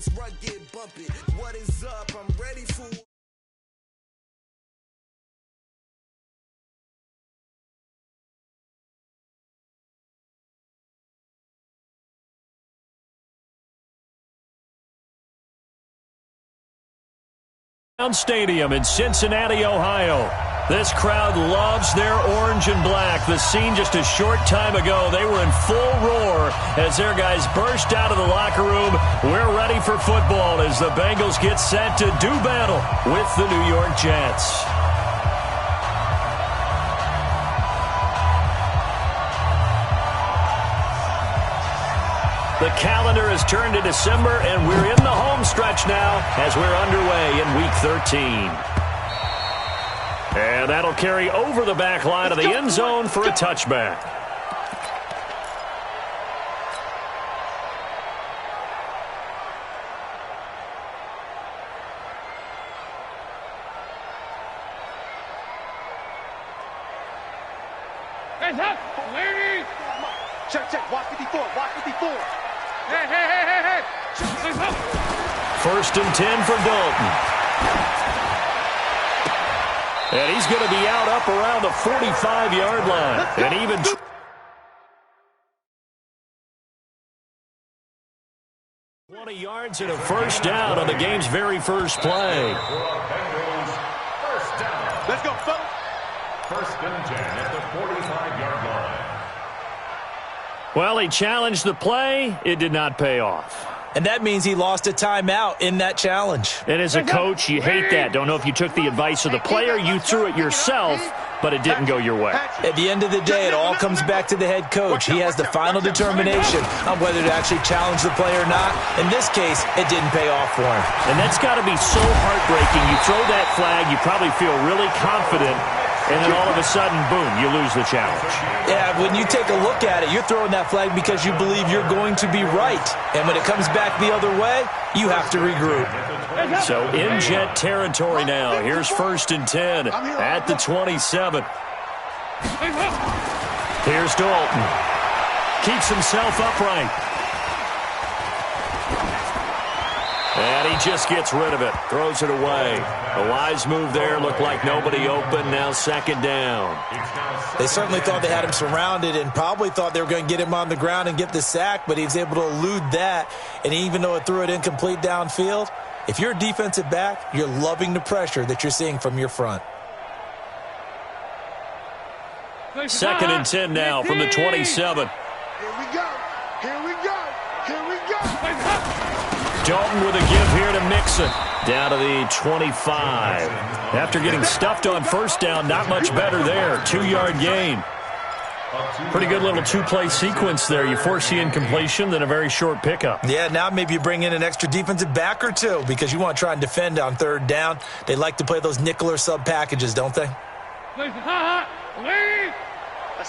this rug get bumpy. What is up? I'm ready for. Stadium in Cincinnati, Ohio. This crowd loves their orange and black. The scene just a short time ago, they were in full roar as their guys burst out of the locker room. We're ready for football as the Bengals get set to do battle with the New York Jets. The calendar has turned to December, and we're in the home stretch now as we're underway in Week 13. And that'll carry over the back line of the end zone for a touchback. Hands up, ladies! Check, walk 54, walk 54. Hey. First and 10 for Dalton. And he's going to be out up around the 45-yard line. And even 20 yards and a first down on the game's very first play. Let's go, folks. First and 10 at the 45-yard line. Well, he challenged the play. It did not pay off. And that means he lost a timeout in that challenge. And as a coach, you hate that. Don't know if you took the advice of the player, you threw it yourself, but it didn't go your way. At the end of the day, it all comes back to the head coach. He has the final determination on whether to actually challenge the play or not. In this case, it didn't pay off for him. And that's got to be so heartbreaking. You throw that flag, you probably feel really confident, and then all of a sudden, boom, you lose the challenge. Yeah, when you take a look at it, you're throwing that flag because you believe you're going to be right. And when it comes back the other way, you have to regroup. So in Jet territory now. Here's first and 10 at the 27. Here's Dalton. Keeps himself upright. And he just gets rid of it. Throws it away. A wise move there. Looked like nobody open. Now second down. They certainly thought they had him surrounded and probably thought they were going to get him on the ground and get the sack, but he was able to elude that. And even though it threw it incomplete downfield, if you're a defensive back, you're loving the pressure that you're seeing from your front. Second and 10 now from the 27. Here we go. Dalton with a give here to Mixon. Down to the 25. After getting stuffed on first down, not much better there. 2-yard gain. Pretty good little two-play sequence there. You force the incompletion, then a very short pickup. Yeah, now maybe you bring in an extra defensive back or two because you want to try and defend on third down. They like to play those nickel or sub packages, don't they? Let's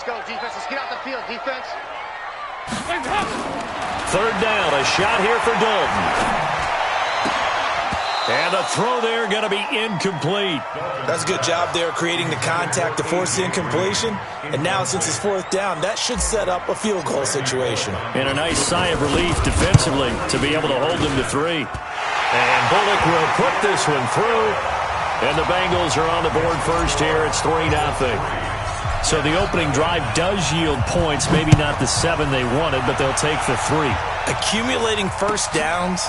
go, defense. Let's get out the field, defense. Third down, a shot here for Dalton. And the throw there going to be incomplete. That's a good job there creating the contact to force the incompletion. And now since it's fourth down, that should set up a field goal situation. And a nice sigh of relief defensively to be able to hold them to 3. And Bullock will put this one through. And the Bengals are on the board first here. It's 3-0. So the opening drive does yield points, maybe not the 7 they wanted, but they'll take the 3. Accumulating first downs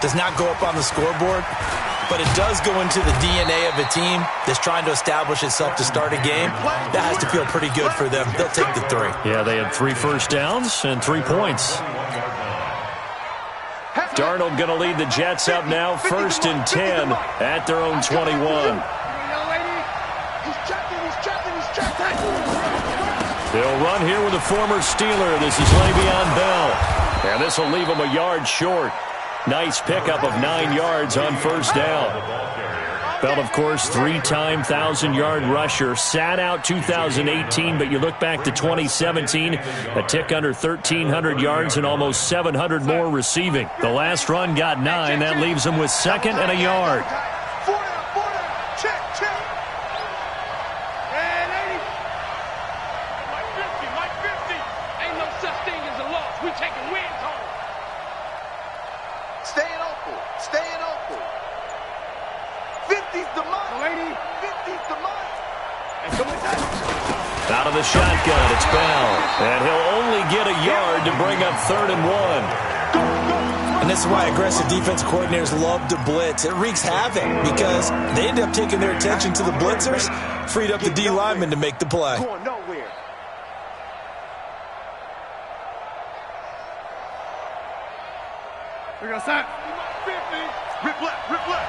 does not go up on the scoreboard, but it does go into the DNA of a team that's trying to establish itself to start a game. That has to feel pretty good for them. They'll take the 3. Yeah, they had 3 first downs and 3 points. Darnold going to lead the Jets up now, first and 10 at their own 21. They'll run here with a former Steeler. This is Le'Veon Bell. And this will leave him a yard short. Nice pickup of 9 yards on first down. Bell, of course, 3-time 1,000-yard rusher. Sat out 2018, but you look back to 2017, a tick under 1,300 yards and almost 700 more receiving. The last run got 9. That leaves him with second and a yard. Staying open. the shotgun. It's Bell. And he'll only get a yard to bring up 3rd and 1. And this is why aggressive defense coordinators love to blitz. It wreaks havoc because they end up taking their attention to the blitzers, freed up the D lineman to make the play. Going nowhere. We got sack. Rip left, rip left.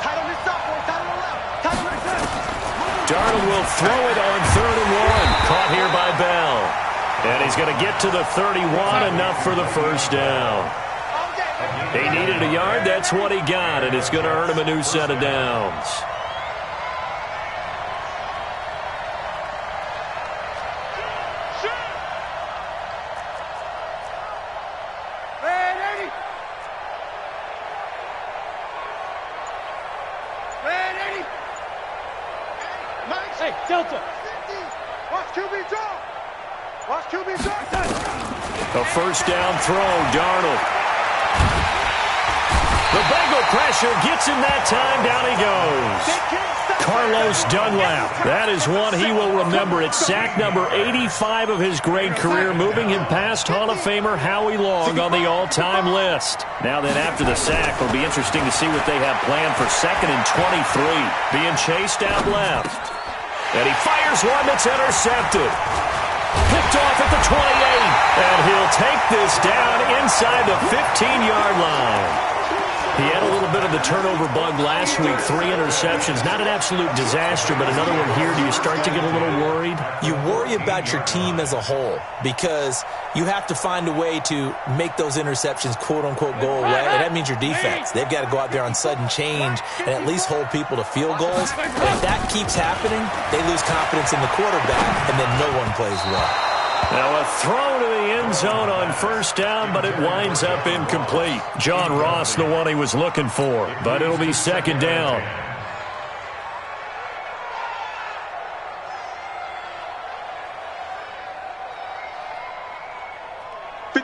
Tight on this side, boy. Tight on the left. Tight on the left. Darnold will throw it on 3rd and 1. Caught here by Bell. And he's going to get to the 31, enough for the first down. He needed a yard. That's what he got, and it's going to earn him a new set of downs. Hey, Delta. Watch QB drop. Watch QB drop. A first down throw, Darnold. The Bengal pressure gets him that time. Down he goes. Carlos Dunlap. That is one he will remember. It's sack number 85 of his great career, moving him past Hall of Famer Howie Long on the all-time list. Now then, after the sack, it'll be interesting to see what they have planned for 2nd and 23. Being chased out left. And he fires one that's intercepted. Picked off at the 28. And he'll take this down inside the 15-yard line. He had a little bit of the turnover bug last week. 3 interceptions. Not an absolute disaster, but another one here. Do you start to get a little worried? You worry about your team as a whole because you have to find a way to make those interceptions, quote-unquote, go away. And that means your defense. They've got to go out there on sudden change and at least hold people to field goals. And if that keeps happening, they lose confidence in the quarterback, and then no one plays well. Now a throw to the end zone on first down, but it winds up incomplete. John Ross, the one he was looking for, but it'll be 2nd down.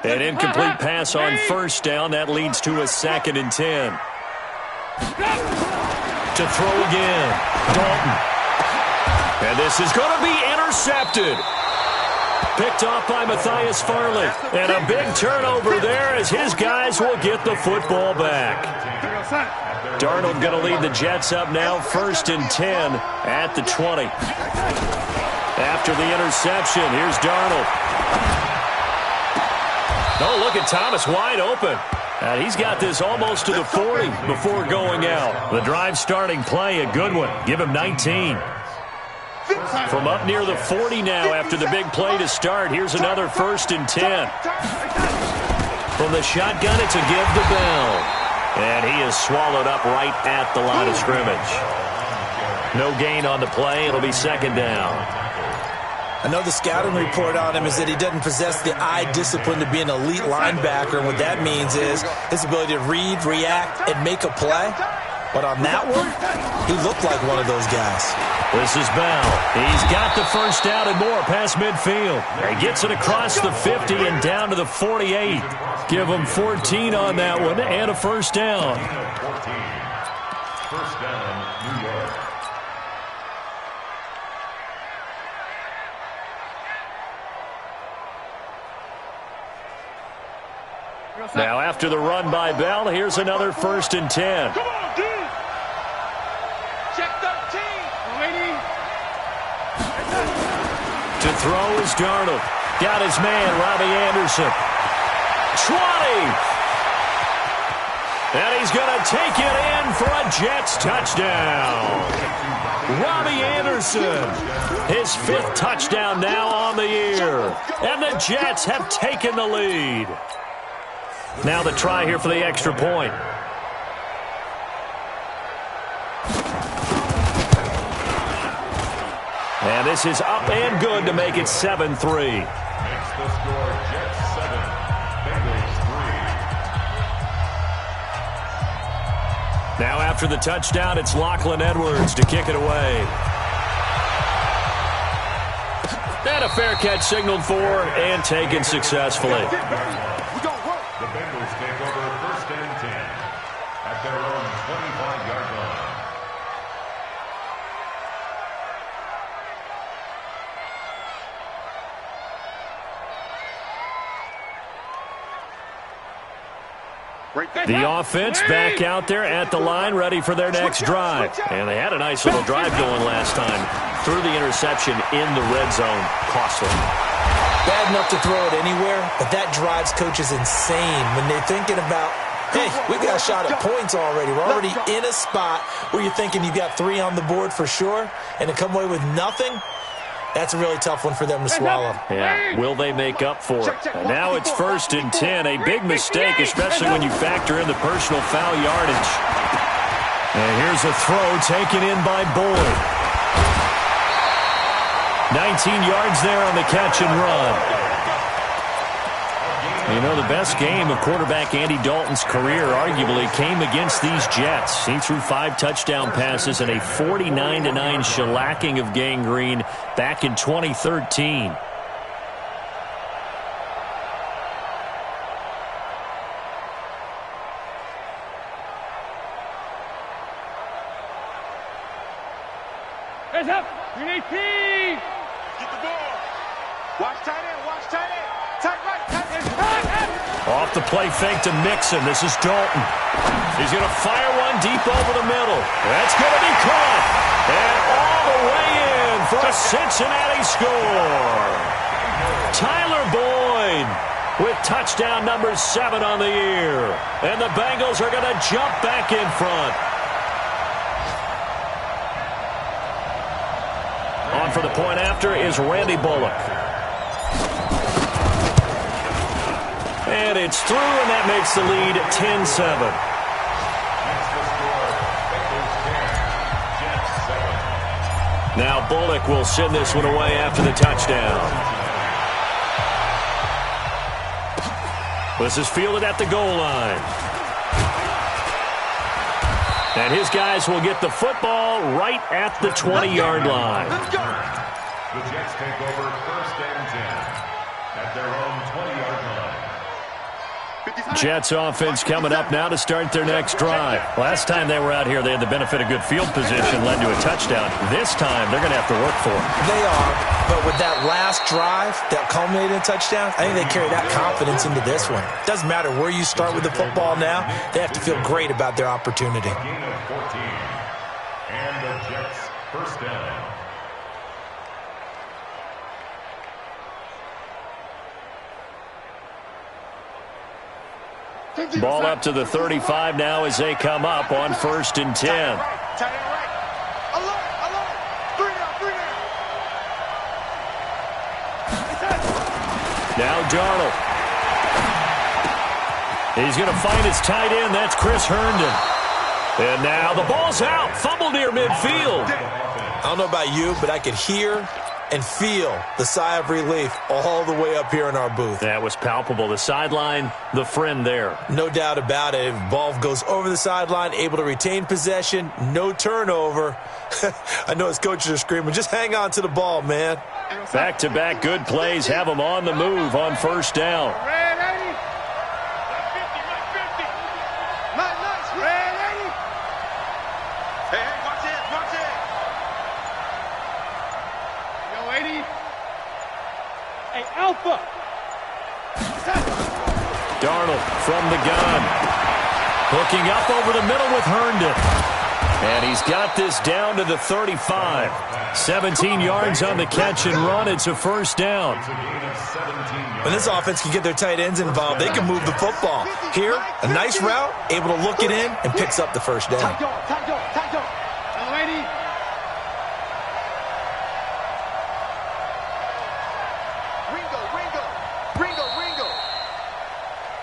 An incomplete pass on first down. That leads to a 2nd and 10. To throw again. Dalton. And this is going to be intercepted. Picked off by Matthias Farley. And a big turnover there as his guys will get the football back. Darnold going to lead the Jets up now, 1st and 10 at the 20. After the interception, here's Darnold. Oh, look at Thomas wide open. And he's got this almost to the 40 before going out. The drive starting play, a good one. Give him 19. From up near the 40 now after the big play to start. Here's another 1st and 10. From the shotgun, it's a give to Bell. And he is swallowed up right at the line of scrimmage. No gain on the play. It'll be 2nd down. I know the scouting report on him is that he doesn't possess the eye discipline to be an elite linebacker. And what that means is his ability to read, react, and make a play. But on that one, he looked like one of those guys. This is Bell. He's got the first down and more past midfield. He gets it across the 50 and down to the 48. Give him 14 on that one and a first down. 14. First down, New York. Now after the run by Bell, here's another 1st and 10. Come on, dude. Check 13. Waiting. To throw is Darnold. Got his man, Robbie Anderson. 20. And he's going to take it in for a Jets touchdown. Robbie Anderson, his 5th touchdown now on the year. And the Jets have taken the lead. Now the try here for the extra point. And this is up and good to make it 7-3. Makes the score Jets 7, Bengals 3. Now after the touchdown, it's Lachlan Edwards to kick it away. And a fair catch signaled for and taken successfully. The Bengals take over 1st and 10 at their own 25-yard line. The offense back out there at the line, ready for their next drive. And they had a nice little drive going last time. Threw the interception in the red zone. Costly. Bad enough to throw it anywhere, but that drives coaches insane when they're thinking about, hey, we've got a shot at points already. We're already in a spot where you're thinking you've got 3 on the board for sure, and to come away with nothing, that's a really tough one for them to swallow. Yeah, will they make up for it? And now it's 1st and 10. A big mistake, especially when you factor in the personal foul yardage. And here's a throw taken in by Boyd. 19 yards there on the catch and run. You know, the best game of quarterback Andy Dalton's career arguably came against these Jets. He threw 5 touchdown passes and a 49-9 shellacking of Gang Green back in 2013. Heads up. We need P. Get the ball. Watch tight end. Watch tight end. Tight right. Tight end. Off the play fake to Mixon. This is Dalton. He's going to fire one deep over the middle. That's going to be caught. And all the way in for a Cincinnati score. Tyler Boyd with touchdown number 7 on the year. And the Bengals are going to jump back in front. On for the point after is Randy Bullock. And it's through, and that makes the lead 10-7. Now Bullock will send this one away after the touchdown. This is fielded at the goal line. And his guys will get the football right at the 20-yard line. The Jets take over 1st and 10 at their own 20-yard line. Jets offense coming up now to start their next drive. Last time they were out here, they had the benefit of good field position, led to a touchdown. This time, they're going to have to work for it. They are, but with that last drive that culminated in a touchdown, I think they carry that confidence into this one. Doesn't matter where you start with the football now, they have to feel great about their opportunity. A gain of 14. And the Jets 1st down. Ball up to the 35 now as they come up on 1st and 10. Tight end right. Alert. 3 down. Now Darnold. He's going to find his tight end. That's Chris Herndon. And now the ball's out. Fumble near midfield. I don't know about you, but I could hear and feel the sigh of relief all the way up here in our booth. That was palpable. The sideline, the friend there. No doubt about it. If ball goes over the sideline, able to retain possession, no turnover. I know his coaches are screaming, just hang on to the ball, man. Back-to-back good plays have them on the move on 1st down. Ready? Nice. Ready? Hey, watch it. Yo, 80. Hey, Alpha. Darnold from the gun. Hooking up over the middle with Herndon. And he's got this down to the 35. 17 yards on the catch and run. It's a 1st down. When this offense can get their tight ends involved, they can move the football. Here, a nice route, able to look it in, and picks up the 1st down. Tight dog. Yo, 80.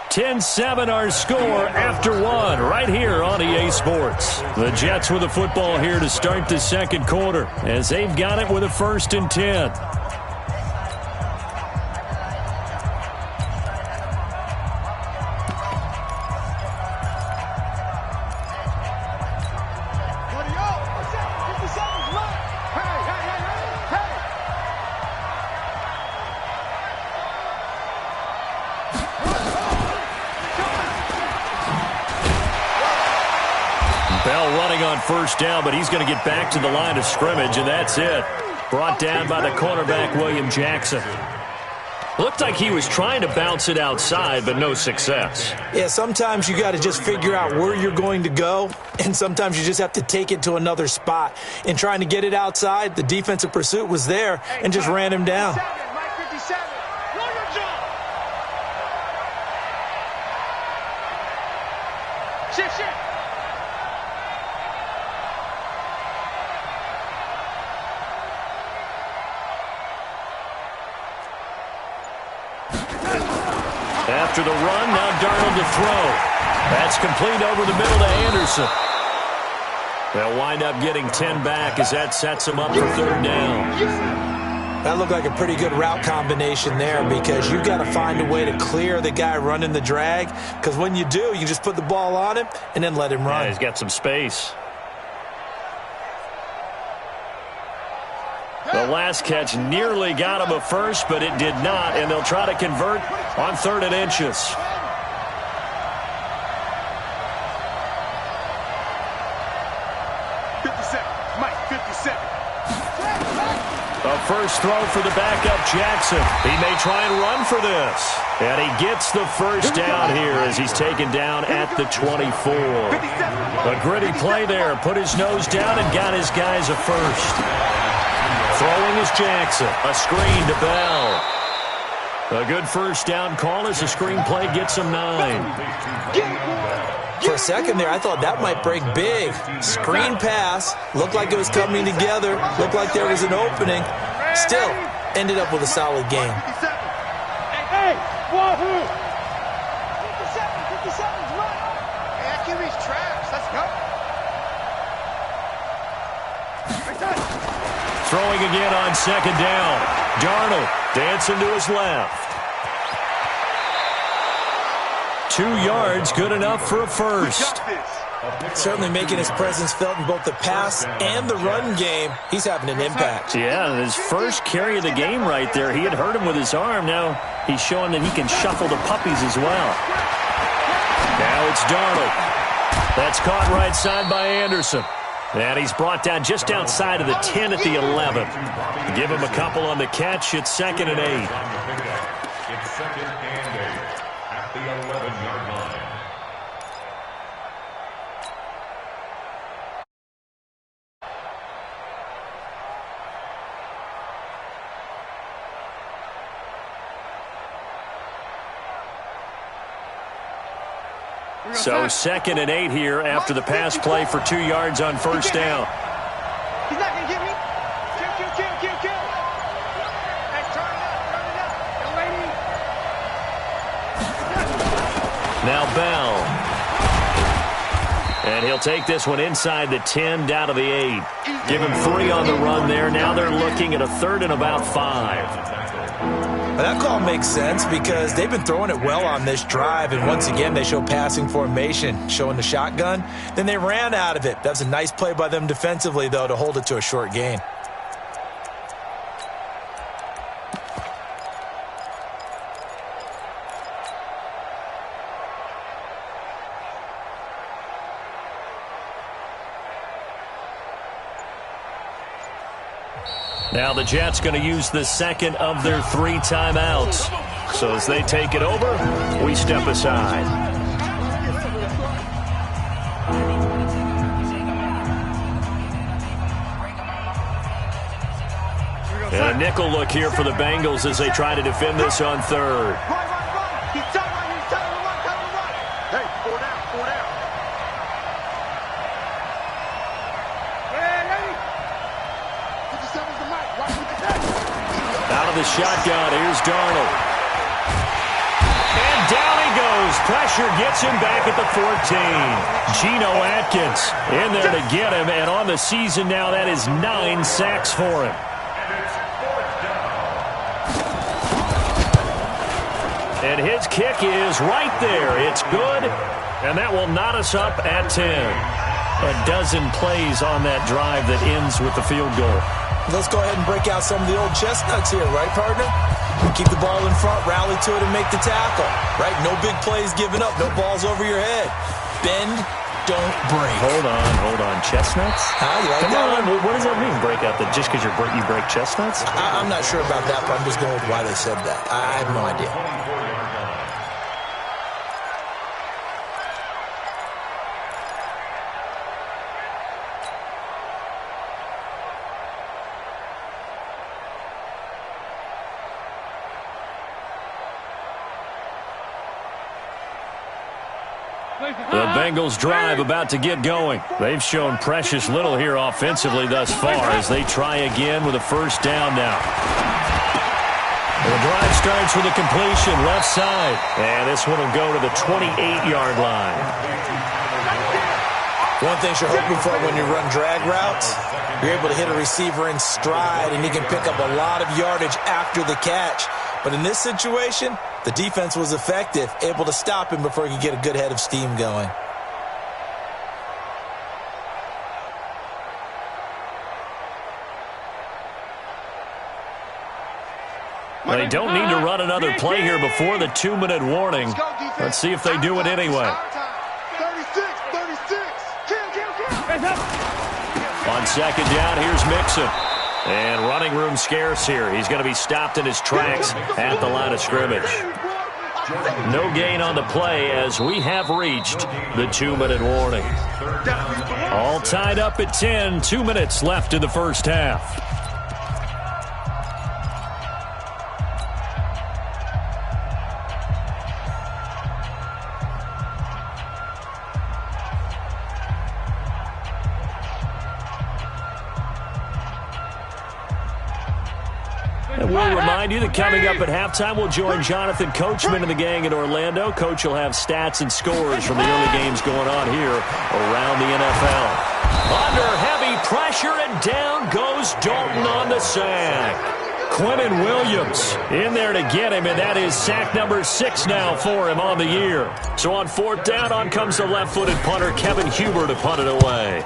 10-7 our score after 1 right here on EA Sports. The Jets with the football here to start the 2nd quarter as they've got it with a 1st and 10. Bell running on 1st down, but he's going to get back to the line of scrimmage, and that's it. Brought down by the cornerback, William Jackson. Looked like he was trying to bounce it outside, but no success. Yeah, sometimes you got to just figure out where you're going to go, and sometimes you just have to take it to another spot. In trying to get it outside, the defensive pursuit was there and just ran him down. After the run, now Darnold to throw. That's complete over the middle to Anderson. They'll wind up getting 10 back as that sets them up for third down. That looked like a pretty good route combination there because you've got to find a way to clear the guy running the drag, because when you do, you just put the ball on him and then let him run. Yeah, he's got some space. The last catch nearly got him a first, but it did not, and they'll try to convert on 3rd and inches. A first throw for the backup Jackson. He may try and run for this. And he gets the first down here as he's taken down at the 24. A gritty play there. Put his nose down and got his guys a first. Throwing is Jackson. A screen to Bell. A good first down call as the screen play gets him 9. For a second there, I thought that might break big. Screen pass. Looked like it was coming together. Looked like there was an opening. Still, ended up with a solid game. Hey, wahoo! 57's right. Hey, that QB's trash. Let's go. Throwing again on 2nd down. Darnold dancing to his left. 2 yards, good enough for a first. Certainly making his presence felt in both the pass and the run game. He's having an impact. Yeah, his first carry of the game right there. He had hurt him with his arm. Now he's showing that he can shuffle the puppies as well. Now it's Darnold. That's caught right side by Anderson. And he's brought down just outside of the 10 at the 11. Give him a couple on the catch. It's 2nd and 8. It's 2nd and 8 at the 11-yard line. So 2nd and 8 here after the pass play for 2 yards on first down. He's not going to get me. Kill. Hey, turn it up. Young lady. Now Bell. And he'll take this one inside the 10 down to the 8. Give him 3 on the run there. Now they're looking at a 3rd and about 5. That call makes sense because they've been throwing it well on this drive, and once again they show passing formation, showing the shotgun. Then they ran out of it. That was a nice play by them defensively, though, to hold it to a short gain. Now the Jets going to use the 2nd of their 3 timeouts. So as they take it over, we step aside. And a nickel look here for the Bengals as they try to defend this on 3rd. He's telling him to run. Hey, 4 down. Out of the shotgun, here's Darnold. And down he goes. Pressure gets him back at the 14. Geno Atkins in there to get him, and on the season now, that is 9 sacks for him. And his kick is right there. It's good, and that will knot us up at 10. A dozen plays on that drive that ends with the field goal. Let's go ahead and break out some of the old chestnuts here, right, partner? Keep the ball in front, rally to it, and make the tackle, right? No big plays given up, no balls over your head. Bend, don't break. Hold on. Chestnuts? You like Come that on. one? What does that mean, break out? Just because you break chestnuts? I'm not sure about that, but I'm just going with why they said that. I have no idea. The Bengals drive about to get going. They've shown precious little here offensively thus far as they try again with a first down now. The drive starts with a completion left side. And this one will go to the 28-yard line. One thing you're hoping for when you run drag routes, you're able to hit a receiver in stride and he can pick up a lot of yardage after the catch. But in this situation, the defense was effective, able to stop him before he could get a good head of steam going. They don't need to run another play here before the 2-minute warning. Let's see if they do it anyway. 36. On second down, here's Mixon. And running room scarce here. He's going to be stopped in his tracks at the line of scrimmage. No gain on the play as we have reached the 2-minute warning. All tied up at 10. 2 minutes left in the first half. And we'll remind you that coming up at halftime, we'll join Jonathan Coachman and the gang in Orlando. Coach will have stats and scores from the early games going on here around the NFL. Under heavy pressure, and down goes Dalton on the sack. Quinnen Williams in there to get him, and that is sack number 6 now for him on the year. So on fourth down, on comes the left-footed punter, Kevin Huber, to punt it away.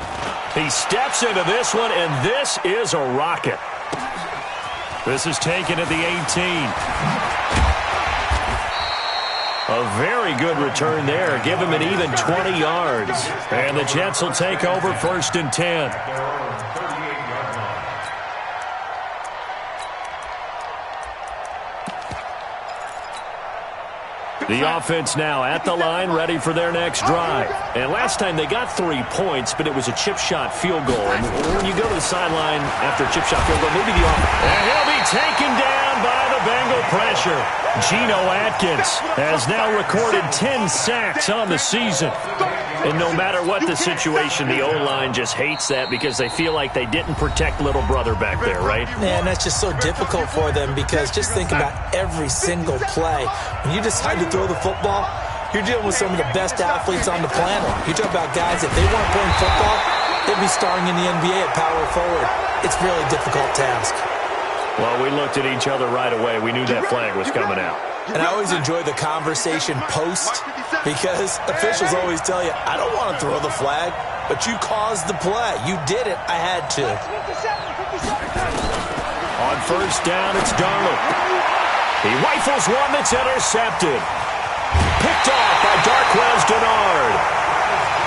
He steps into this one, and this is a rocket. This is taken at the 18. A very good return there. Give him an even 20 yards. And the Jets will take over first and 10. The offense now at the line, ready for their next drive. And last time they got 3 points, but it was a chip shot field goal. And when you go to the sideline after a chip shot field goal, maybe the offense. And he'll be taken down by the Bengal pressure. Geno Atkins has now recorded 10 sacks on the season. And no matter what the situation, the O-line just hates that because they feel like they didn't protect little brother back there, right? Man, that's just so difficult for them because just think about every single play. When you decide to throw the football, you're dealing with some of the best athletes on the planet. You talk about guys, if they weren't playing football, they'd be starring in the NBA at power forward. It's a really difficult task. Well, we looked at each other right away. We knew that flag was coming out. And I always enjoy the conversation post because officials always tell you, I don't want to throw the flag, but you caused the play. You did it. I had to. On first down, it's Darnold. He rifles one that's intercepted. Picked off by Darquez Dennard.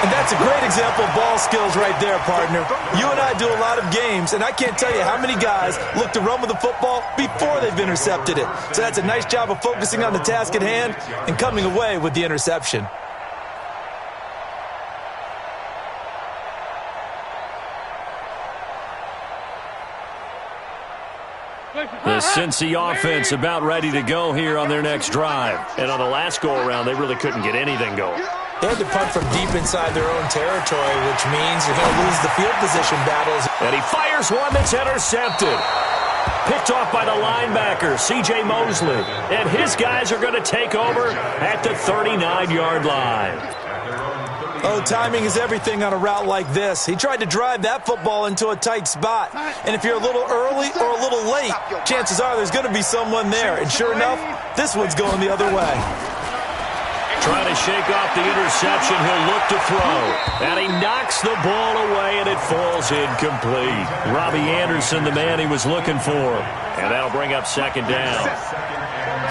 And that's a great example of ball skills right there, partner. You and I do a lot of games, and I can't tell you how many guys look to run with the football before they've intercepted it. So that's a nice job of focusing on the task at hand and coming away with the interception. The Cincy offense about ready to go here on their next drive. And on the last go-around, they really couldn't get anything going. They had to punt from deep inside their own territory, which means you're going to lose the field position battles. And he fires one that's intercepted. Picked off by the linebacker, C.J. Mosley. And his guys are going to take over at the 39-yard line. Oh, timing is everything on a route like this. He tried to drive that football into a tight spot. And if you're a little early or a little late, chances are there's going to be someone there. And sure enough, this one's going the other way. Trying to shake off the interception, he'll look to throw. And he knocks the ball away, and it falls incomplete. Robbie Anderson, the man he was looking for. And that'll bring up second down.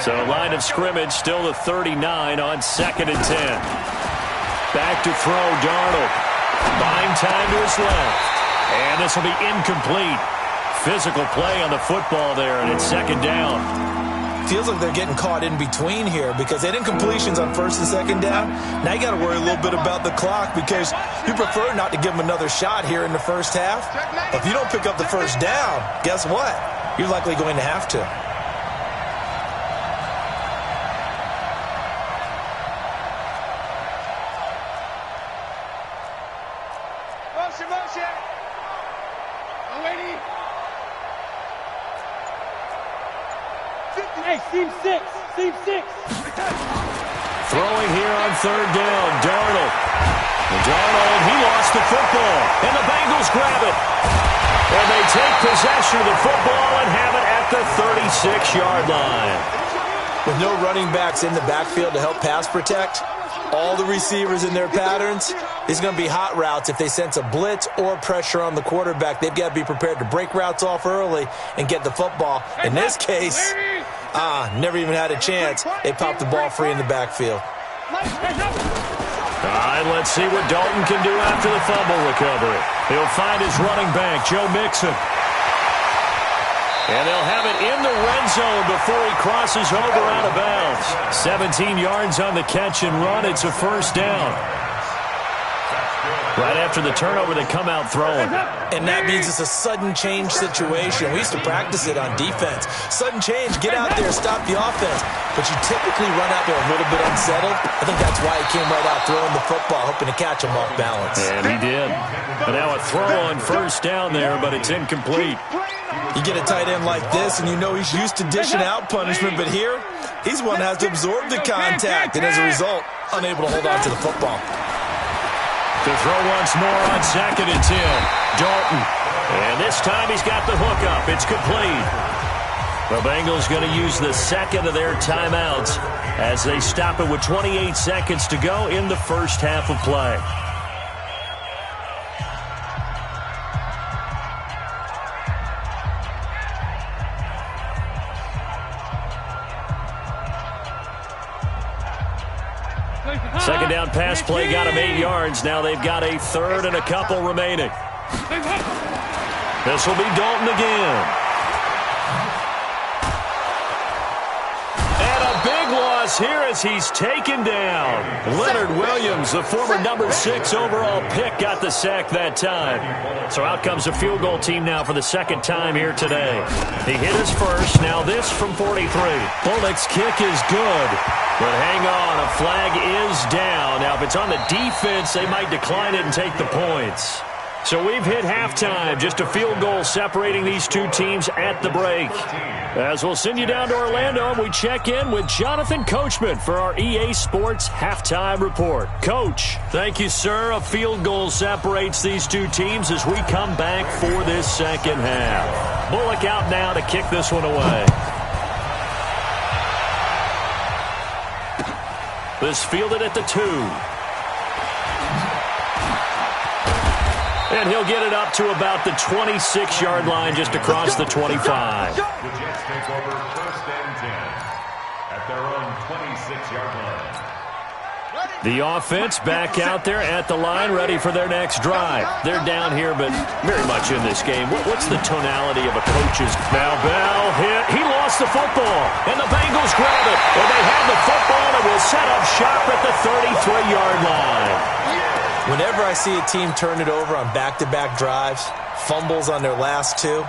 So line of scrimmage, still the 39 on second and 10. Back to throw, Darnold. Buying time to his left. And this will be incomplete. Physical play on the football there, and it's second down. Feels like they're getting caught in between here because they had incompletions on first and second down. Now you got to worry a little bit about the clock because you prefer not to give them another shot here in the first half. But if you don't pick up the first down, guess what? You're likely going to have to. Motion. Lady. Hey, seam six. Throwing here on third down, Darnold. He lost the football, and the Bengals grab it. And they take possession of the football and have it at the 36-yard line. With no running backs in the backfield to help pass protect, all the receivers in their patterns, it's going to be hot routes. If they sense a blitz or pressure on the quarterback, they've got to be prepared to break routes off early and get the football. In this case, never even had a chance. They popped the ball free in the backfield. All right, let's see what Dalton can do after the fumble recovery. He'll find his running back, Joe Mixon. And they'll have it in the red zone before he crosses over out of bounds. 17 yards on the catch and run. It's a first down. Right after the turnover, they come out throwing. And that means it's a sudden change situation. We used to practice it on defense. Sudden change, get out there, stop the offense. But you typically run out there a little bit unsettled. I think that's why he came right out throwing the football, hoping to catch him off balance. And he did. But now a throw on first down there, but it's incomplete. You get a tight end like this, and you know he's used to dishing out punishment. But here, he's one that has to absorb the contact, and as a result, unable to hold on to the football. To throw once more on second and 10. Dalton. And this time he's got the hook up. It's complete. The Bengals going to use the second of their timeouts as they stop it with 28 seconds to go in the first half of play. Second down pass play got him 8 yards. Now they've got a third and a couple remaining. This will be Dalton again. And a big loss here as he's taken down. Leonard Williams, the former number 6 overall pick, got the sack that time. So out comes a field goal team now for the second time here today. He hit his first. Now this from 43. Bullock's kick is good. But hang on, a flag is down. Now, if it's on the defense, they might decline it and take the points. So we've hit halftime. Just a field goal separating these two teams at the break. As we'll send you down to Orlando, and we check in with Jonathan Coachman for our EA Sports Halftime Report. Coach, thank you, sir. A field goal separates these two teams as we come back for this second half. Bullock out now to kick this one away. This fielded at the 2. And he'll get it up to about the 26-yard line just across the 25. The Jets take over first and 10 at their own 26-yard line. The offense back out there at the line, ready for their next drive. They're down here, but very much in this game. What's the tonality of a coach's? Now Bell hit. He lost the football, and the Bengals grab it. And they have the football and will set up shop at the 33-yard line. Whenever I see a team turn it over on back-to-back drives, fumbles on their last 2,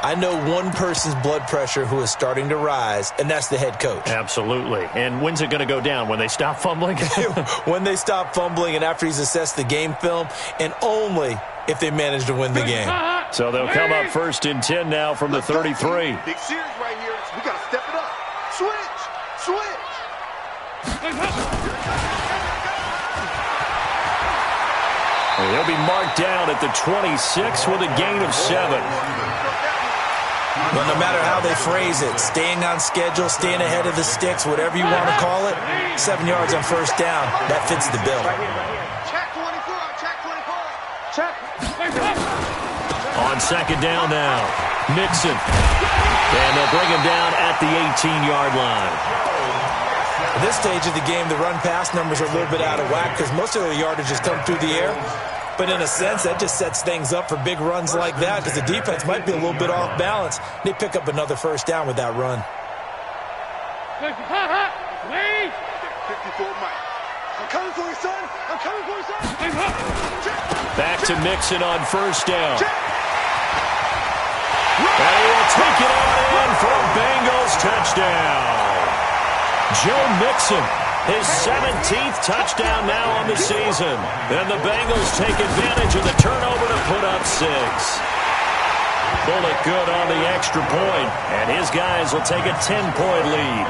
I know one person's blood pressure who is starting to rise, and that's the head coach. Absolutely. And when's it going to go down? When they stop fumbling? When they stop fumbling and after he's assessed the game film, and only if they manage to win the game. So they'll come up first and 10 now from the 33. Big series right here. We got to step it up. Switch. They'll be marked down at the 26 with a gain of 7. But no matter how they phrase it, staying on schedule, staying ahead of the sticks, whatever you want to call it, 7 yards on first down, that fits the bill. Check 24. On second down now, Mixon. And they'll bring him down at the 18-yard line. At this stage of the game, the run-pass numbers are a little bit out of whack because most of the yardage has come through the air. But in a sense, that just sets things up for big runs like that because the defense might be a little bit off balance. They pick up another first down with that run. 54 Mike. I'm coming for you, son. I'm coming for you, son. Back to Mixon on first down. And he will take it on in for a Bengals touchdown. Joe Mixon, his 17th touchdown now on the season. And the Bengals take advantage of the turnover to put up 6. Bullock good on the extra point, and his guys will take a 10-point lead.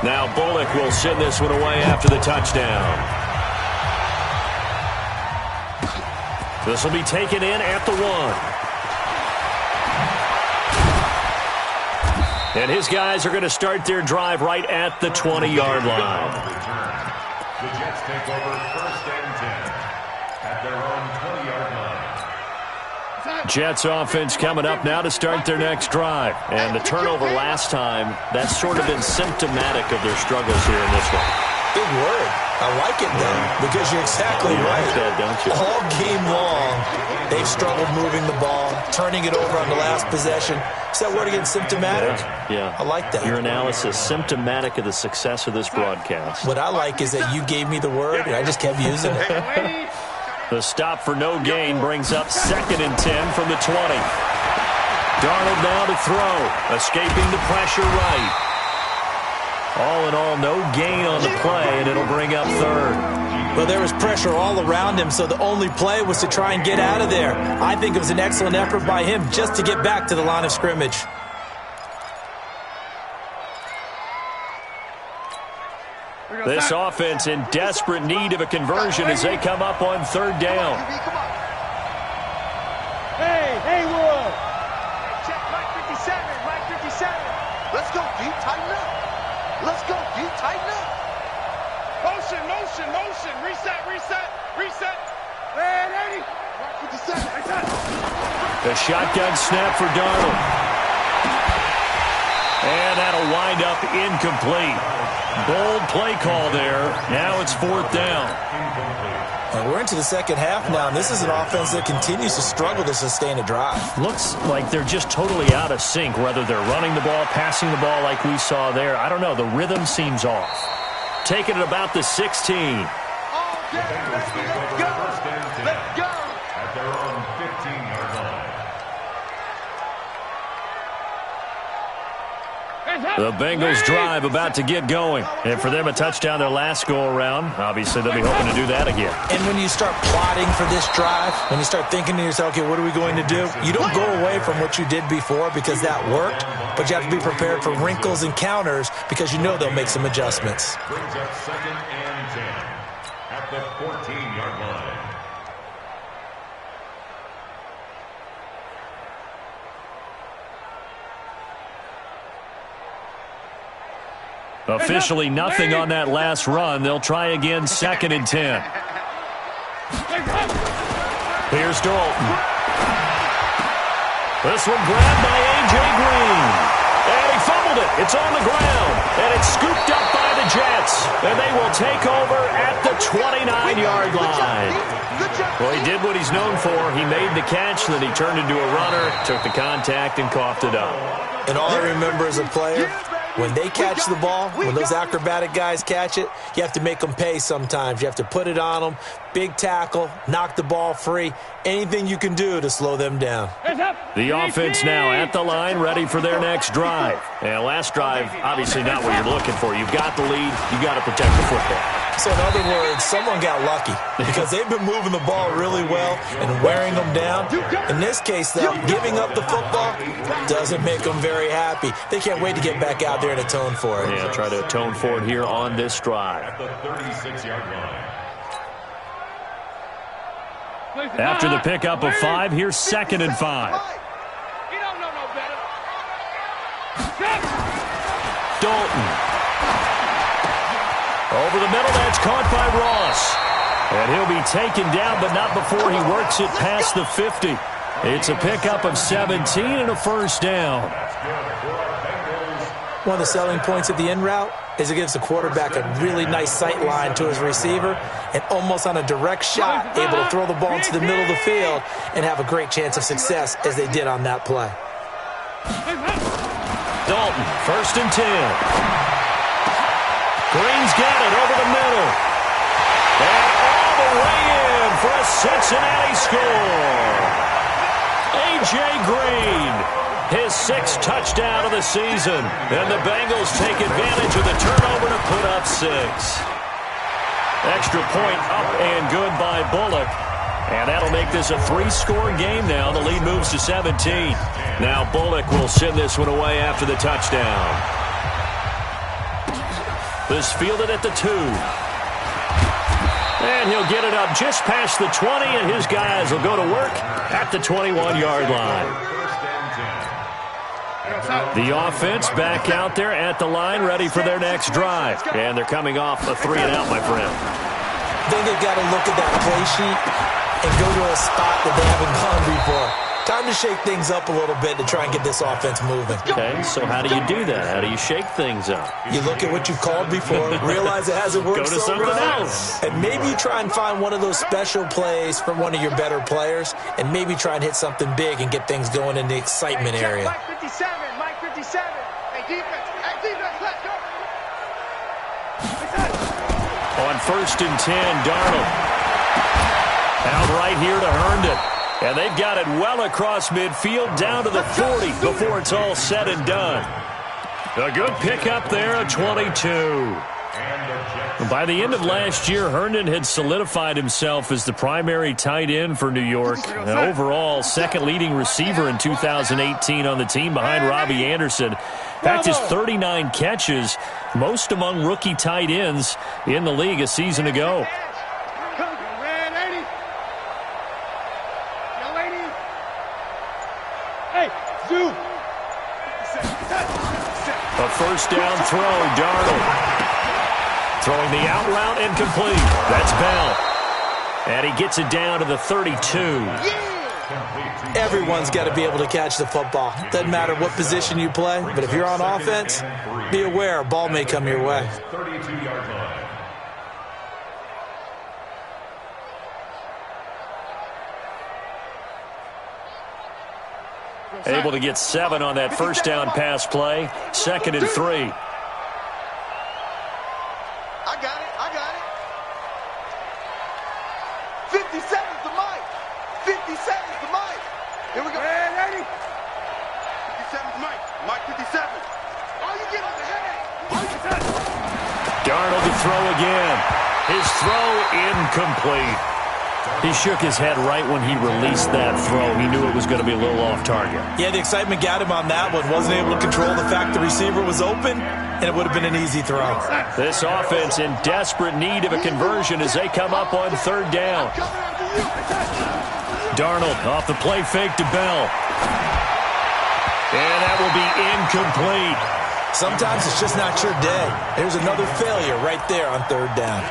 Now Bullock will send this one away after the touchdown. This will be taken in at the 1. And his guys are going to start their drive right at the 20-yard line. The Jets take over first and 10 at their own 20-yard line. Jets offense coming up now to start their next drive. And the turnover last time, that's sort of been symptomatic of their struggles here in this one. Big word. I like it, though, because you're exactly you right. like that, don't you? All game long, they've struggled moving the ball, turning it over on the last possession. Is that word again, symptomatic? Yeah. I like that. Your analysis, symptomatic of the success of this broadcast. What I like is that you gave me the word, and I just kept using it. The stop for no gain brings up 2nd and 10 from the 20. Darnold now to throw, escaping the pressure right. All in all, no gain on the play, and it'll bring up 3rd. Well, there was pressure all around him, so the only play was to try and get out of there. I think it was an excellent effort by him just to get back to the line of scrimmage. This offense in desperate need of a conversion as they come up on 3rd down. Hey, Wood. Check Mike 57, Mike 57. Let's go deep, tighten up. Let's go deep, tighten up. Motion. Reset. Man, 80. Mike 57. The shotgun snap for Darnold. And that'll wind up incomplete. Bold play call there. Now it's 4th down. And we're into the second half now, and this is an offense that continues to struggle to sustain a drive. Looks like they're just totally out of sync, whether they're running the ball, passing the ball like we saw there. I don't know. The rhythm seems off. Taking it about the 16. Let's go. At their own 15-yard line. The Bengals drive about to get going. And for them, a touchdown their last go-around. Obviously, they'll be hoping to do that again. And when you start plotting for this drive, when you start thinking to yourself, okay, what are we going to do? You don't go away from what you did before because that worked, but you have to be prepared for wrinkles and counters because you know they'll make some adjustments. Brings up 2nd and 10 at the 14-yard line. Officially nothing on that last run. They'll try again, 2nd and 10. Here's Dalton. This one grabbed by A.J. Green. And he fumbled it. It's on the ground. And it's scooped up by the Jets. And they will take over at the 29-yard line. Well, he did what he's known for. He made the catch, then he turned into a runner, took the contact, and coughed it up. And all I remember as a player, when they catch the ball, when those acrobatic guys catch it, you have to make them pay sometimes. You have to put it on them, big tackle, knock the ball free, anything you can do to slow them down. The offense now at the line, ready for their next drive. And last drive, obviously not what you're looking for. You've got the lead. You've got to protect the football. So in other words, someone got lucky because they've been moving the ball really well and wearing them down. In this case, though, giving up the football doesn't make them very happy. They can't wait to get back out there and atone for it. Yeah, try to atone for it here on this drive. At the 36-yard line. After the pickup of 5, here's 2nd and 5. You don't know no better. Dalton. Over the middle, that's caught by Ross. And he'll be taken down, but not before he works it past the 50. It's a pickup of 17 and a first down. That's good for our Bengals one of the selling points of the in route is it gives the quarterback a really nice sight line to his receiver and almost on a direct shot able to throw the ball into the middle of the field and have a great chance of success as they did on that play. Dalton, 1st and 10. Green's got it over the middle. And all the way in for a Cincinnati score. A.J. Green, his 6th touchdown of the season. And the Bengals take advantage of the turnover to put up 6. Extra point up and good by Bullock. And that'll make this a 3-score game now. The lead moves to 17. Now Bullock will send this one away after the touchdown. This fielded at the 2. And he'll get it up just past the 20, and his guys will go to work at the 21-yard line. The offense back out there at the line, ready for their next drive. And they're coming off a 3-and-out, my friend. I think they've got to look at that play sheet and go to a spot that they haven't gone before. Time to shake things up a little bit to try and get this offense moving. Okay, so how do you do that? How do you shake things up? You look at what you've called before, realize it hasn't worked Go to so something well, else. and maybe you try and find one of those special plays from one of your better players, and maybe try and hit something big and get things going in the excitement area. Mike 57, Mike 57. Hey, defense, let's go. On 1st and 10, Darnold. Out right here to Herndon. And they've got it well across midfield down to the 40 before it's all said and done. A good pickup there at 22. By the end of last year, Herndon had solidified himself as the primary tight end for New York. And overall, 2nd leading receiver in 2018 on the team behind Robbie Anderson. In fact, his 39 catches, most among rookie tight ends in the league a season ago. A 1st down throw, Darnold. Throwing the out route incomplete. That's Bell. And he gets it down to the 32. Everyone's got to be able to catch the football. Doesn't matter what position you play, but if you're on offense, be aware a ball may come your way. 32-yard line. Able to get 7 on that 1st down pass play. 2nd and 3. I got it. 50 seconds to Mike. 50 seconds to Mike. Here we go. 50 seconds, Mike. Mike 57. Oh, you get on the head. Darnold to throw again. His throw incomplete. He shook his head right when he released that throw. He knew it was going to be a little off target. Yeah, the excitement got him on that one. Wasn't able to control the fact the receiver was open, and it would have been an easy throw. This offense in desperate need of a conversion as they come up on 3rd down. Darnold off the play fake to Bell. And that will be incomplete. Sometimes it's just not your day. There's another failure right there on 3rd down.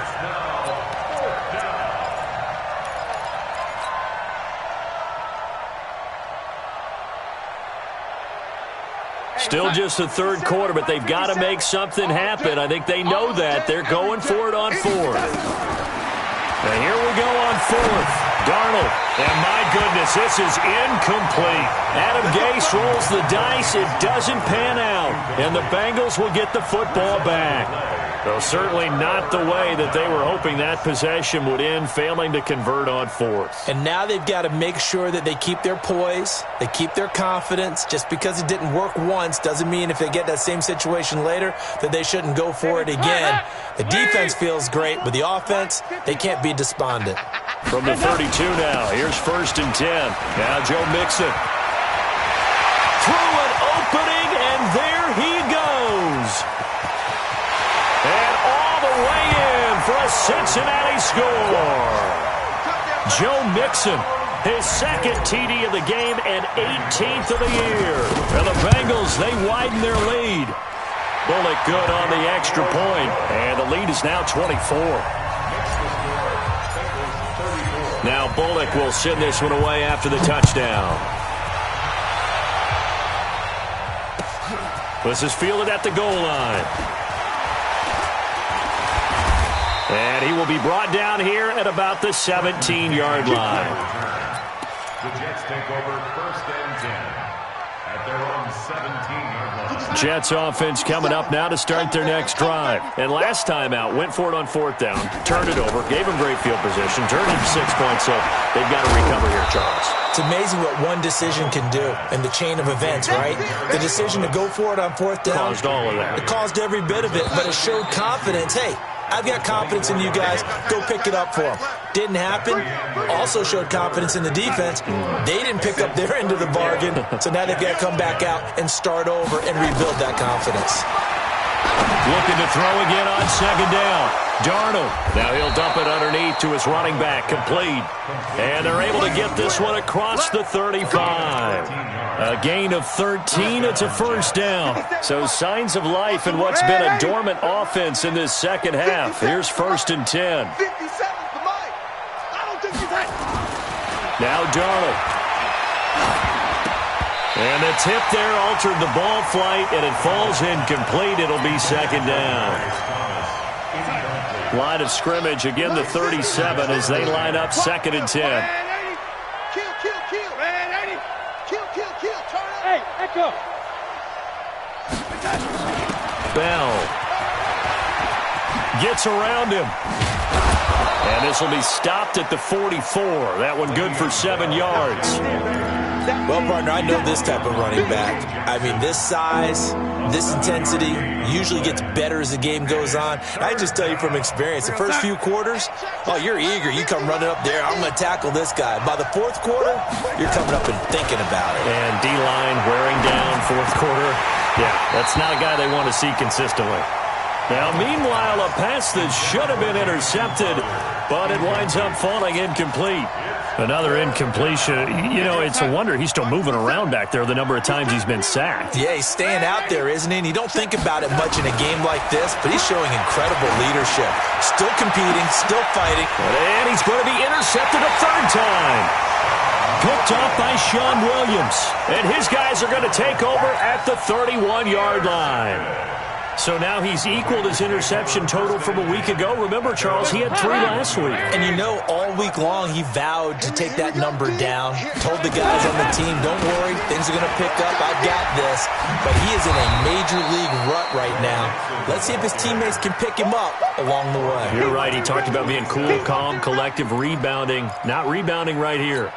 Still just the 3rd quarter, but they've got to make something happen. I think they know that. They're going for it on 4th. And here we go on 4th. Darnold. And my goodness, this is incomplete. Adam Gase rolls the dice. It doesn't pan out. And the Bengals will get the football back. Though certainly not the way that they were hoping that possession would end, failing to convert on 4th. And now they've got to make sure that they keep their poise, they keep their confidence. Just because it didn't work once doesn't mean if they get that same situation later that they shouldn't go for it again. The defense feels great, but the offense, they can't be despondent. From the 32 now, here's 1st and 10. Now Joe Mixon. Through an opening, and there he goes. And all the way in for a Cincinnati score. Joe Mixon, his 2nd TD of the game and 18th of the year. And the Bengals, they widen their lead. Bullock good on the extra point, and the lead is now 24. Now Bullock will send this one away after the touchdown. This is fielded at the goal line. And he will be brought down here at about the 17-yard line. The Jets take over 1st and 10 at their own 17-yard line. Jets offense coming up now to start their next drive. And last time out, went for it on 4th down, turned it over, gave him great field position, turned it 6 points, so they've got to recover here, Charles. It's amazing what one decision can do in the chain of events, right? The decision to go for it on 4th down. Caused all of that. It caused every bit of it, but it showed confidence. Hey, I've got confidence in you guys. Go pick it up for them. Didn't happen. Also showed confidence in the defense. They didn't pick up their end of the bargain, so now they've got to come back out and start over and rebuild that confidence. Looking to throw again on 2nd down. Darnold. Now he'll dump it underneath to his running back. Complete. And they're able to get this one across the 35. A gain of 13. It's a 1st down. So signs of life in what's been a dormant offense in this second half. Here's 1st and 10. 57's the mic. I don't think he's hit. Now Darnold. And the tip there altered the ball flight, and it falls incomplete. It'll be 2nd down. Line of scrimmage, again the 37 as they line up 2nd and 10. Kill, kill, kill. Kill, kill, kill. Turn it. Hey, echo. Bell gets around him. And this will be stopped at the 44. That one good for 7 yards. Well, partner, I know this type of running back. I mean, this size, this intensity usually gets better as the game goes on. I just tell you from experience, the first few quarters, oh, you're eager. You come running up there. I'm going to tackle this guy. By the 4th quarter, you're coming up and thinking about it. And D-line wearing down 4th quarter. Yeah, that's not a guy they want to see consistently. Now, meanwhile, a pass that should have been intercepted, but it winds up falling incomplete. Another incompletion. You know, it's a wonder he's still moving around back there the number of times he's been sacked. Yeah, he's staying out there, isn't he? And you don't think about it much in a game like this, but he's showing incredible leadership. Still competing, still fighting. And he's going to be intercepted a 3rd time. Picked off by Sean Williams. And his guys are going to take over at the 31-yard line. So now he's equaled his interception total from a week ago. Remember, Charles, he had 3 last week. And you know, all week long he vowed to take that number down. Told the guys on the team, don't worry, things are going to pick up. I've got this. But he is in a major league rut right now. Let's see if his teammates can pick him up along the way. You're right. He talked about being cool, calm, collective, rebounding. Not rebounding right here.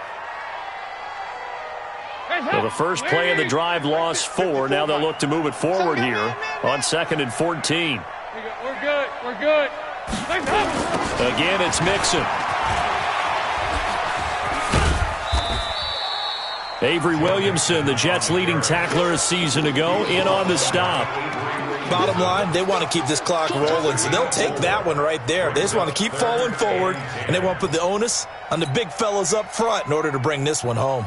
So the first play of the drive lost 4. Now they'll look to move it forward here on 2nd and 14. We're good. We're good. Again, it's Mixon. Avery Williamson, the Jets' leading tackler a season ago, in on the stop. Bottom line, they want to keep this clock rolling, so they'll take that one right there. They just want to keep falling forward, and they want to put the onus on the big fellas up front in order to bring this one home.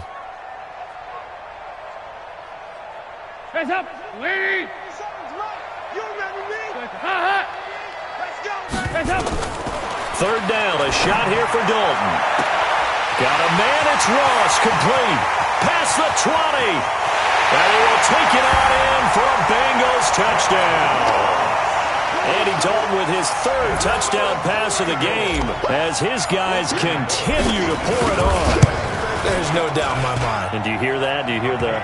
Hands up. Lead. You remember me? Hot. Let's go, man. Hands up. 3rd down, a shot here for Dalton. Got a man, it's Ross, complete. Past the 20. And he will take it on in for a Bengals touchdown. Andy Dalton with his 3rd touchdown pass of the game as his guys continue to pour it on. There's no doubt in my mind. And do you hear that? Do you hear the...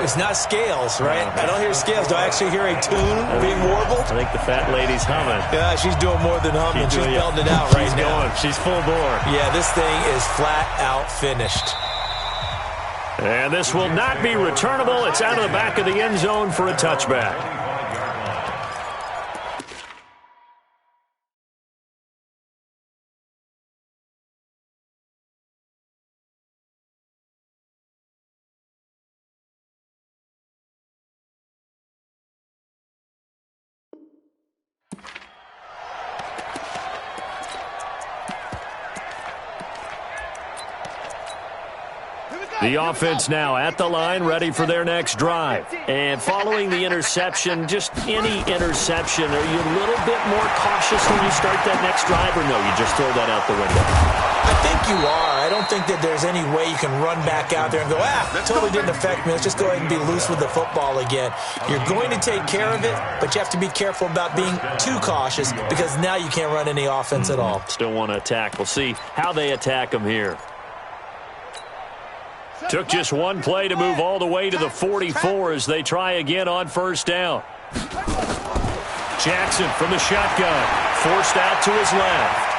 It's not scales, right? I don't hear scales. Do I actually hear a tune being warbled? I think the fat lady's humming. Yeah, she's doing more than humming. She's belting it out right now. She's full bore. Yeah, this thing is flat out finished. And this will not be returnable. It's out of the back of the end zone for a touchback. Here we go. The offense now at the line, ready for their next drive. And following the interception, just any interception, are you a little bit more cautious when you start that next drive, or no, you just throw that out the window? I think you are. I don't think that there's any way you can run back out there and go, totally didn't affect me. Let's just go ahead and be loose with the football again. You're going to take care of it, but you have to be careful about being too cautious because now you can't run any offense at all. Still want to attack. We'll see how they attack them here. Took just one play to move all the way to the 44 as they try again on first down. Jackson from the shotgun, forced out to his left.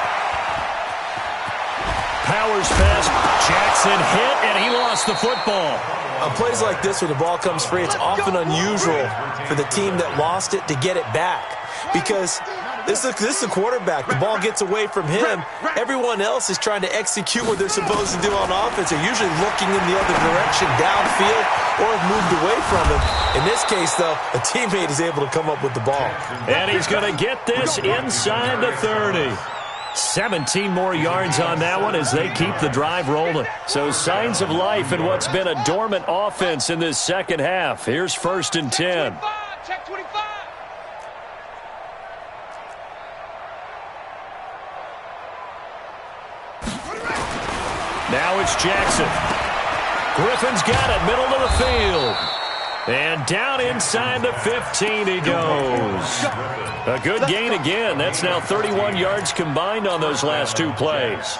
Powers pass, Jackson hit, and he lost the football. On plays like this where the ball comes free, it's often unusual for the team that lost it to get it back because this is the quarterback. The ball gets away from him. Everyone else is trying to execute what they're supposed to do on offense. They're usually looking in the other direction, downfield, or have moved away from him. In this case, though, a teammate is able to come up with the ball. And he's going to get this inside the 30. 17 more yards on that one as they keep the drive rolling. So signs of life in what's been a dormant offense in this second half. Here's 1st and 10. Check 25. Now it's Jackson. Griffin's got it, middle of the field. And down inside the 15 he goes. A good gain again. That's now 31 yards combined on those last two plays.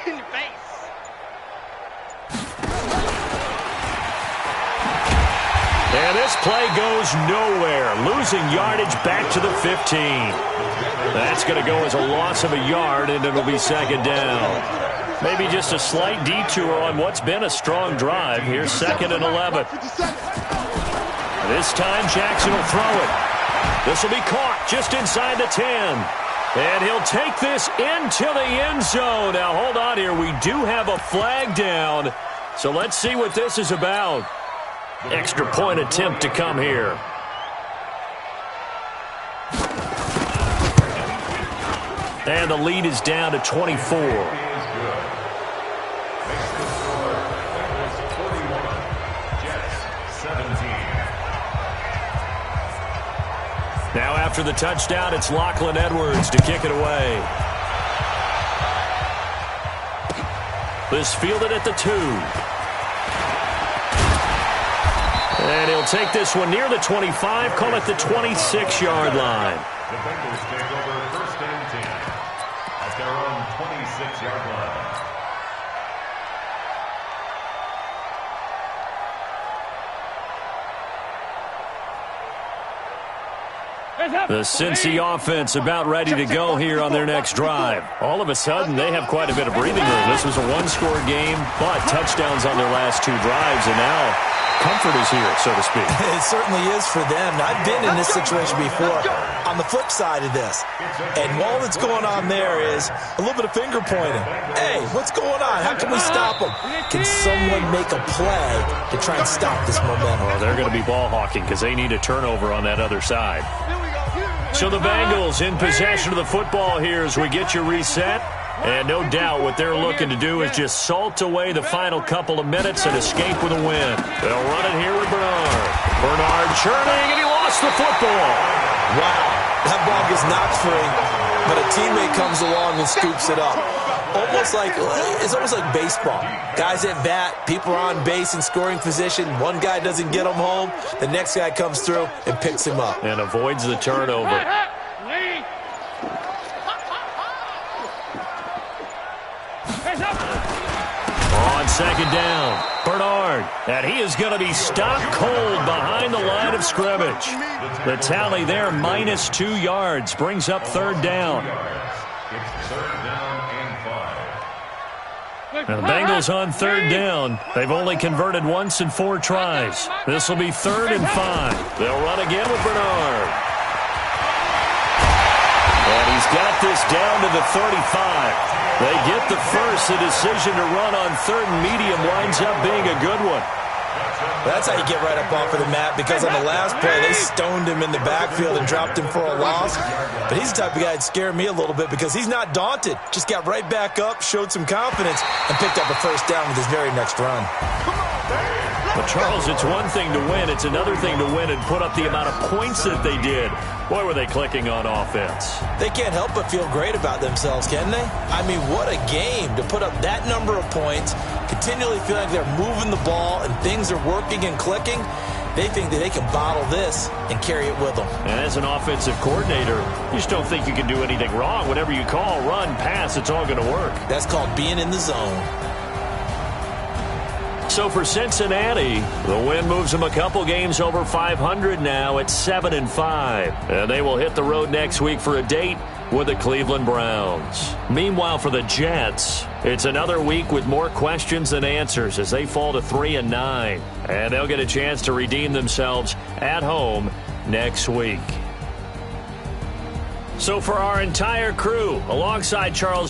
In your face. And this play goes nowhere. Losing yardage back to the 15. That's going to go as a loss of a yard, and it'll be 2nd down. Maybe just a slight detour on what's been a strong drive. Here's 2nd and 11. This time Jackson will throw it. This will be caught just inside the 10. And he'll take this into the end zone. Now, hold on here. We do have a flag down. So let's see what this is about. Extra point attempt to come here. And the lead is down to 24. Now after the touchdown, it's Lachlan Edwards to kick it away. This fielded at the 2. And he'll take this one near the 25, call it the 26-yard line. The Bengals take over 1st and 10 at their own 26-yard line. The Cincy offense about ready to go here on their next drive. All of a sudden, they have quite a bit of breathing room. This was a one-score game, but touchdowns on their last 2 drives, and now comfort is here, so to speak. It certainly is for them. I've been in this situation before on the flip side of this. And all that's going on there is a little bit of finger pointing. Hey, what's going on? How can we stop them? Can someone make a play to try and stop this momentum? Well, they're going to be ball hawking because they need a turnover on that other side. So the Bengals in possession of the football here as we get you reset. And no doubt what they're looking to do is just salt away the final couple of minutes and escape with a win. They'll run it here with Bernard. Bernard churning, and he lost the football. Wow, that ball gets knocked free, but a teammate comes along and scoops it up. It's almost like baseball. Guys at bat, people are on base in scoring position. One guy doesn't get him home. The next guy comes through and picks him up. And avoids the turnover. On 2nd down, Bernard. And he is going to be stopped cold behind the line of scrimmage. The tally there, minus 2 yards, brings up 3rd down. It's 3rd down and 5. And the Bengals on 3rd down. They've only converted once in 4 tries. This will be 3rd and 5. They'll run again with Bernard. got this down to the 35. They get the first. The decision to run on third and medium winds up being a good one. That's how you get right up off of the mat, because on the last play, they stoned him in the backfield and dropped him for a loss. But he's the type of guy that scared me a little bit because he's not daunted. Just got right back up, showed some confidence, and picked up a first down with his very next run. But, Charles, it's one thing to win. It's another thing to win and put up the amount of points that they did. Boy, were they clicking on offense. They can't help but feel great about themselves, can they? I mean, what a game to put up that number of points, continually feeling like they're moving the ball and things are working and clicking. They think that they can bottle this and carry it with them. And as an offensive coordinator, you just don't think you can do anything wrong. Whatever you call, run, pass, it's all going to work. That's called being in the zone. So for Cincinnati, the win moves them a couple games over 500 now at 7-5. And they will hit the road next week for a date with the Cleveland Browns. Meanwhile, for the Jets, it's another week with more questions than answers as they fall to 3-9. And they'll get a chance to redeem themselves at home next week. So for our entire crew, alongside Charles